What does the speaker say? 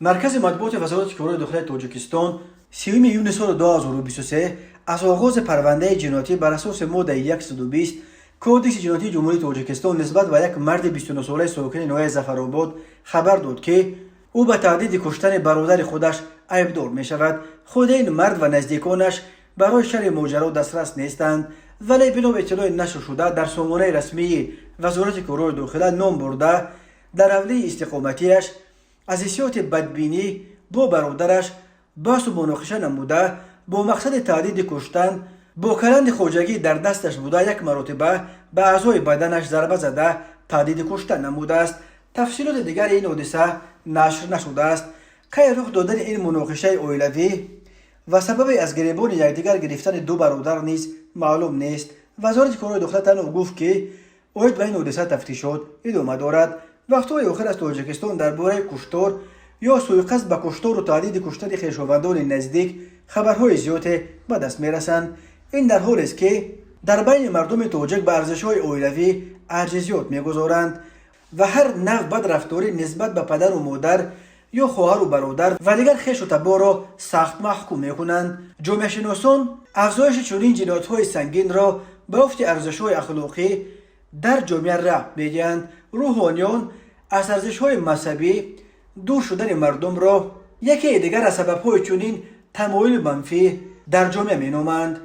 مرکز مطبوعات وزارت کارهای داخلی تاجیکستان 30 یونیو سال 2023 از آغاز پرونده جنایتی بر اساس ماده 120 کودکس جنایتی جمهوری تاجیکستان نسبت به یک مرد 29 ساله ساکن ناحیه ظفرآباد خبر داد که او به تهدید کشتن برادر خودش عیبدار می شود. خود این مرد و نزدیکانش برای شرح ماجرا دسترس نیستند، ولی بنا به اطلاع نشر شده در سامانه رسمی وزارت کارهای داخلی نام برده در حوله استقامتیش از حیثیت بدبینی با برادرش بحث و مناقشه نموده با مقصد تهدید کشتن با کلند خواجگی در دستش بوده یک مرتبه به اعضای بدنش ضربه زده تهدید کشتن نموده است. تفصیلات دیگر این حادثه نشر نشده است. کی رخ دادن این مناقشه اویلوی و سبب از گریبان یکدیگر گرفتن دو برادر نیز معلوم نیست. وزارت کارهای داخلی تنها گفت که اوید به این حادثه تفتیشات ادامه دارد. وقت‌های آخر از تاجیکستان درباره کشتار یا سوءقصد به کشتار و تهدید کشتن خویشاوندان نزدیک خبرهای زیادی به دست می‌رسند. این در حالی است که در بین مردم تاجیک به ارزش‌های اویلوی عاجزیت می‌گذارند و هر نوع بدرفتاری نسبت به پدر و مادر یا خواهر و برادر و دیگر خویش و تبار را سخت محکوم می‌کنند. جامعه شناسان افزایش چنین جنایت‌های سنگین را به افت ارزش‌های اخلاقی در جامعه ربط می‌دهند. روحانیان از ارزش‌های مذهبی دور شدن مردم را یکی دیگر از سبب‌های چنین تمایل منفی در جامعه می‌نامند.